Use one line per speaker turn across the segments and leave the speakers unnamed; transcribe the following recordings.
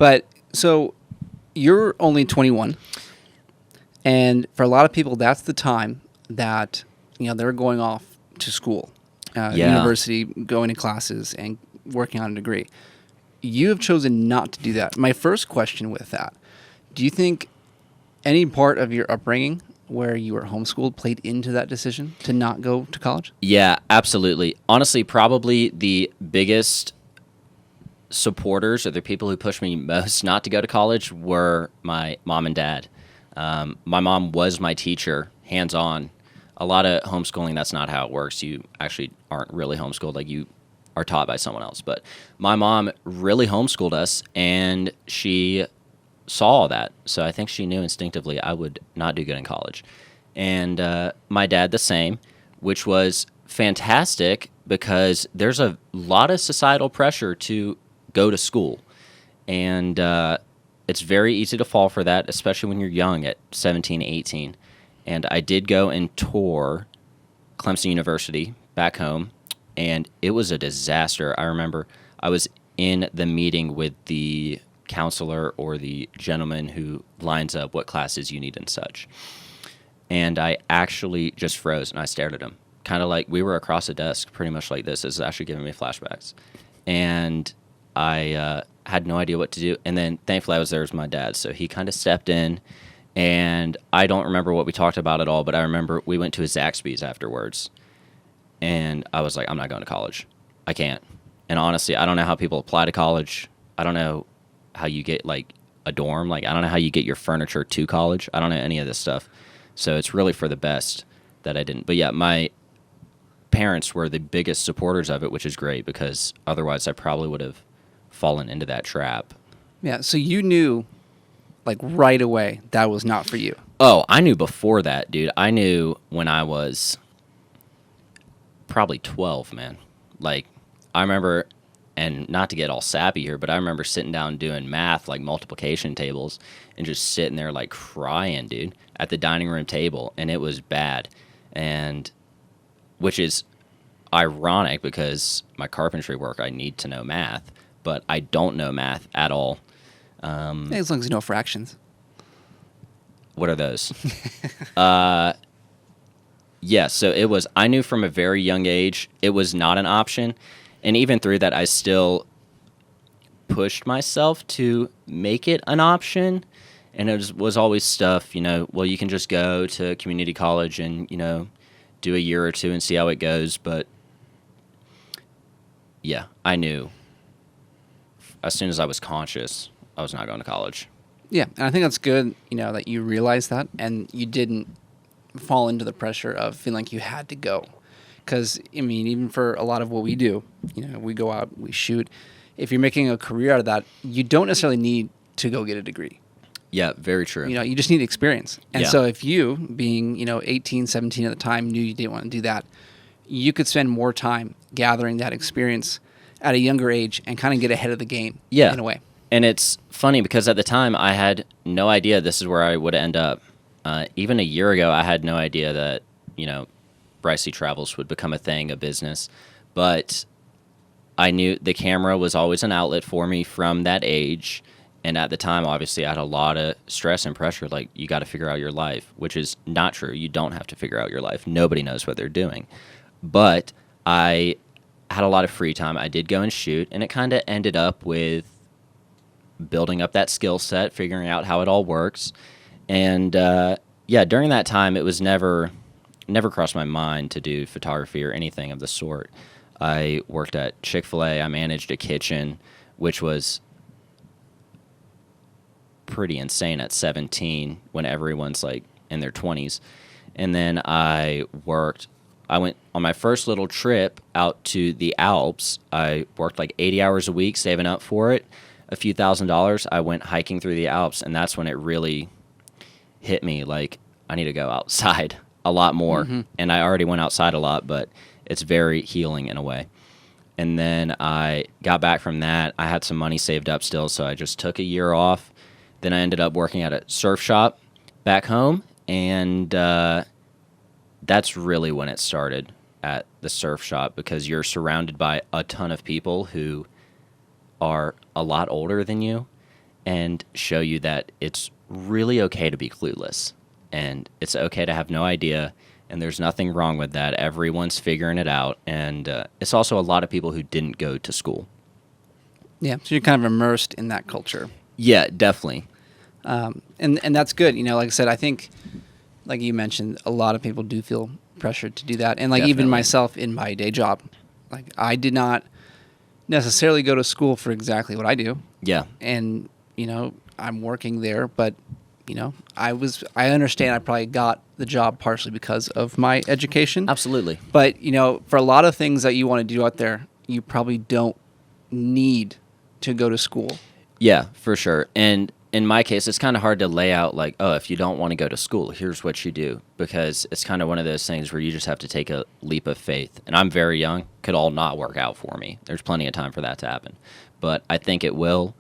But so you're only 21, and for a lot of people, that's the time that they're going off to school, university, going to classes, and working on a degree. You have chosen not to do that. My first question with that: do you think any part of your upbringing where you were homeschooled played into that decision to not go to college?
Yeah, absolutely. Honestly, probably the biggest supporters or the people who pushed me most not to go to college were my mom and dad. My mom was my teacher, hands-on. A lot of homeschooling, that's not how it works. You actually aren't really homeschooled. Like, you are taught by someone else. But my mom really homeschooled us, and she saw that. So I think she knew instinctively I would not do good in college. And my dad the same, which was fantastic because there's a lot of societal pressure to go to school. And it's very easy to fall for that, especially when you're young at 17, 18. And I did go and tour Clemson University back home, and it was a disaster. I remember I was in the meeting with the counselor or the gentleman who lines up what classes you need and such. And I actually just froze, and I stared at him, kind of like we were across a desk, pretty much like this. This is actually giving me flashbacks. And I had no idea what to do. And then thankfully I was there with my dad, so he kind of stepped in. And I don't remember what we talked about at all, but I remember we went to a Zaxby's afterwards. And I was like, I'm not going to college. I can't. And honestly, I don't know how people apply to college. I don't know how you get, like, a dorm. Like, I don't know how you get your furniture to college. I don't know any of this stuff. So it's really for the best that I didn't. But yeah, my parents were the biggest supporters of it, which is great because otherwise I probably would have fallen into that trap.
Yeah, so you knew, like, right away that was not for you.
Oh, I knew before that, dude. I knew when I was probably 12, man. Like, I remember, and not to get all sappy here, but I remember sitting down doing math, like multiplication tables, and just sitting there, like, crying, dude, at the dining room table, and it was bad. And which is ironic because my carpentry work, I need to know math, but I don't know math at all.
As long as you know fractions.
What are those? Yeah, so it was, I knew from a very young age it was not an option. And even through that, I still pushed myself to make it an option. And it was always stuff, well, you can just go to community college and, do a year or two and see how it goes. But yeah, I knew as soon as I was conscious, I was not going to college.
Yeah, and I think that's good, that you realized that and you didn't fall into the pressure of feeling like you had to go. Because, I mean, even for a lot of what we do, we go out, we shoot. If you're making a career out of that, you don't necessarily need to go get a degree.
Yeah, very true.
You just need experience. And
Yeah.
so if you, being, 18, 17 at the time, knew you didn't want to do that, you could spend more time gathering that experience at a younger age and kind of get ahead of the game in a way.
And it's funny because at the time I had no idea this is where I would end up. Even a year ago, I had no idea that, Bryce Travels would become a thing, a business. But I knew the camera was always an outlet for me from that age. And at the time, obviously, I had a lot of stress and pressure. Like, you got to figure out your life, which is not true. You don't have to figure out your life. Nobody knows what they're doing. But I had a lot of free time. I did go and shoot, and it kind of ended up with building up that skill set, figuring out how it all works. And, during that time, it was never crossed my mind to do photography or anything of the sort. I worked at Chick-fil-A. I managed a kitchen, which was pretty insane at 17 when everyone's like in their 20s. And then I went on my first little trip out to the Alps. I worked like 80 hours a week saving up for it, a few $1,000s. I went hiking through the Alps, and that's when it really hit me, like, I need to go outside a lot more. Mm-hmm. And I already went outside a lot, but it's very healing in a way. And then I got back from that. I had some money saved up still, so I just took a year off. Then I ended up working at a surf shop back home, and that's really when it started at the surf shop, because you're surrounded by a ton of people who are a lot older than you, and show you that it's really okay to be clueless, and it's okay to have no idea, and there's nothing wrong with that. Everyone's figuring it out, and it's also a lot of people who didn't go to school.
Yeah, so you're kind of immersed in that culture.
Yeah, definitely.
And that's good. Like I said, I think, like you mentioned, a lot of people do feel pressured to do that. And like even
Definitely.
myself in my day job, like I did not necessarily go to school for exactly what I do.
Yeah.
And, I'm working there, but, I understand I probably got the job partially because of my education.
Absolutely.
But, for a lot of things that you want to do out there, you probably don't need to go to school.
Yeah, for sure. And in my case, it's kind of hard to lay out like, oh, if you don't want to go to school, here's what you do, because it's kind of one of those things where you just have to take a leap of faith. And I'm very young, could all not work out for me. There's plenty of time for that to happen. But I think it will,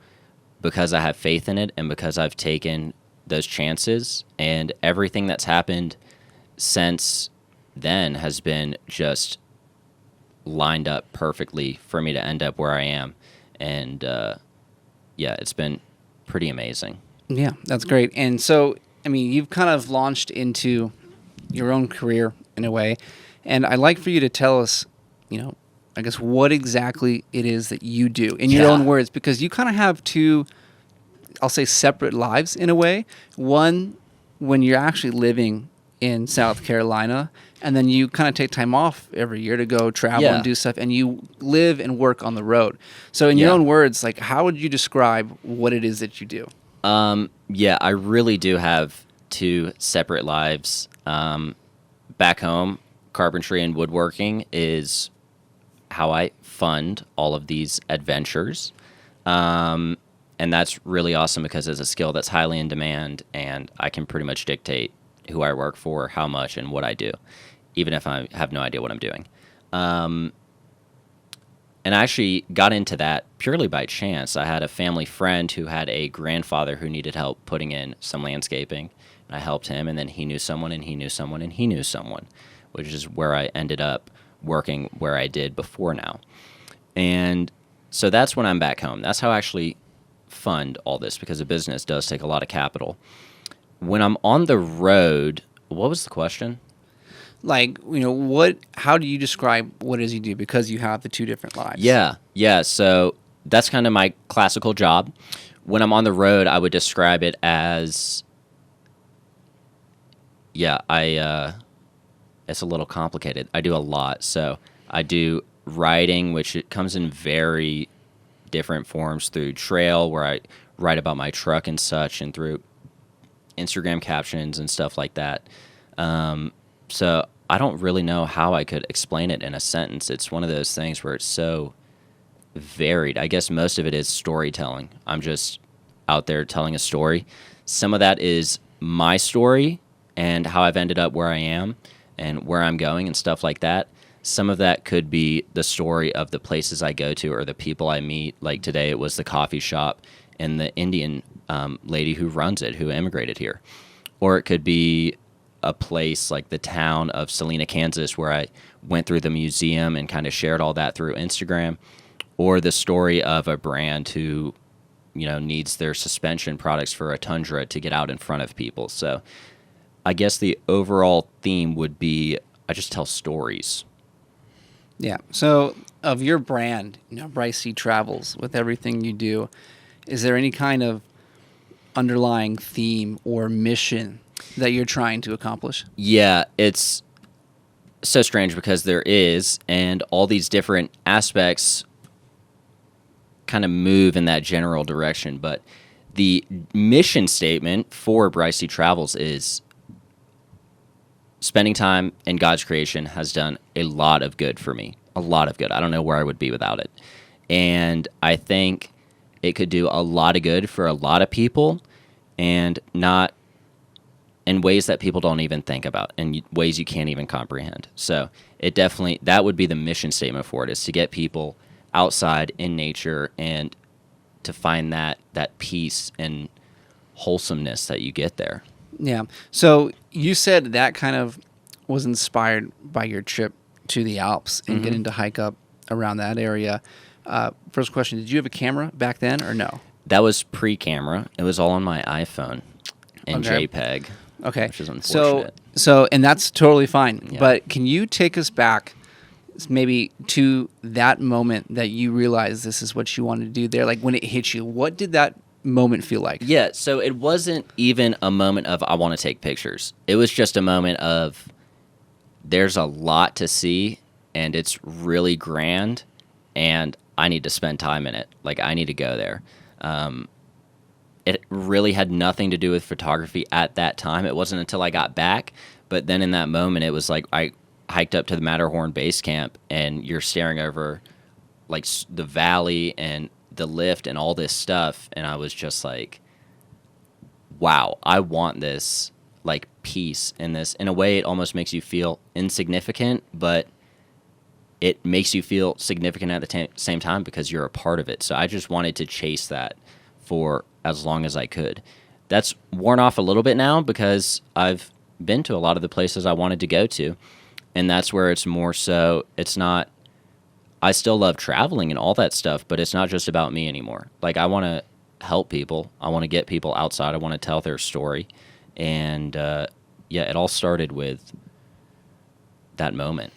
because I have faith in it and because I've taken those chances, and everything that's happened since then has been just lined up perfectly for me to end up where I am. And yeah, it's been pretty amazing.
Yeah, that's great. And so, you've kind of launched into your own career in a way. And I'd like for you to tell us, I guess what exactly it is that you do in your own words, because you kind of have two, I'll say, separate lives in a way. One, when you're actually living in South Carolina, and then you kind of take time off every year to go travel and do stuff, and you live and work on the road. So in your own words, like, how would you describe what it is that you do?
Yeah, I really do have two separate lives. Back home, carpentry and woodworking is how I fund all of these adventures. And that's really awesome because it's a skill that's highly in demand, and I can pretty much dictate who I work for, how much, and what I do, even if I have no idea what I'm doing. And I actually got into that purely by chance. I had a family friend who had a grandfather who needed help putting in some landscaping. And I helped him, and then he knew someone, and he knew someone, and he knew someone, which is where I ended up working where I did before now. And so that's when I'm back home. That's how I actually fund all this, because a business does take a lot of capital. When I'm on the road, what was the question?
Like, how do you describe what it is you do, because you have the two different lives?
Yeah. So that's kind of my classical job. When I'm on the road, I would describe it as, it's a little complicated. I do a lot. So I do writing, which it comes in very different forms, through trail, where I write about my truck and such, and through Instagram captions and stuff like that. So I don't really know how I could explain it in a sentence. It's one of those things where it's so varied. I guess most of it is storytelling. I'm just out there telling a story. Some of that is my story and how I've ended up where I am and where I'm going and stuff like that. Some of that could be the story of the places I go to or the people I meet. Like today, it was the coffee shop and the Indian lady who runs it, who immigrated here. Or it could be a place like the town of Salina, Kansas, where I went through the museum and kind of shared all that through Instagram. Or the story of a brand who, needs their suspension products for a Tundra to get out in front of people. So I guess the overall theme would be I just tell stories.
Yeah. So of your brand, Bryce C Travels, with everything you do, is there any kind of underlying theme or mission that you're trying to accomplish?
Yeah, it's so strange because there is, and all these different aspects kind of move in that general direction. But the mission statement for Bryce C Travels is spending time in God's creation has done a lot of good for me. A lot of good. I don't know where I would be without it. And I think it could do a lot of good for a lot of people, and not in ways that people don't even think about, in ways you can't even comprehend. So it definitely, that would be the mission statement for it, is to get people outside in nature and to find that peace and wholesomeness that you get there.
Yeah. So you said that kind of was inspired by your trip to the Alps and getting to hike up around that area. First question, did you have a camera back then or no?
That was pre-camera. It was all on my iPhone and
Okay.
JPEG.
Okay.
Which is unfortunate.
So, and that's totally fine.
Yeah.
But can you take us back maybe to that moment that you realized this is what you wanted to do there? Like when it hit you, what did that moment feel like?
Yeah, so it wasn't even a moment of I want to take pictures. It was just a moment of there's a lot to see and it's really grand and I need to spend time in it. Like I need to go there. It really had nothing to do with photography at that time. It wasn't until I got back, but then in that moment it was like I hiked up to the Matterhorn base camp and you're staring over like the valley and the lift and all this stuff, and I was just like, wow, I want this like peace in this. In a way it almost makes you feel insignificant, but it makes you feel significant at the same time because you're a part of it. So I just wanted to chase that for as long as I could. That's worn off a little bit now because I've been to a lot of the places I wanted to go to, and that's where it's more so, it's not, I still love traveling and all that stuff, but it's not just about me anymore. Like I want to help people. I want to get people outside. I want to tell their story. And yeah, it all started with that moment.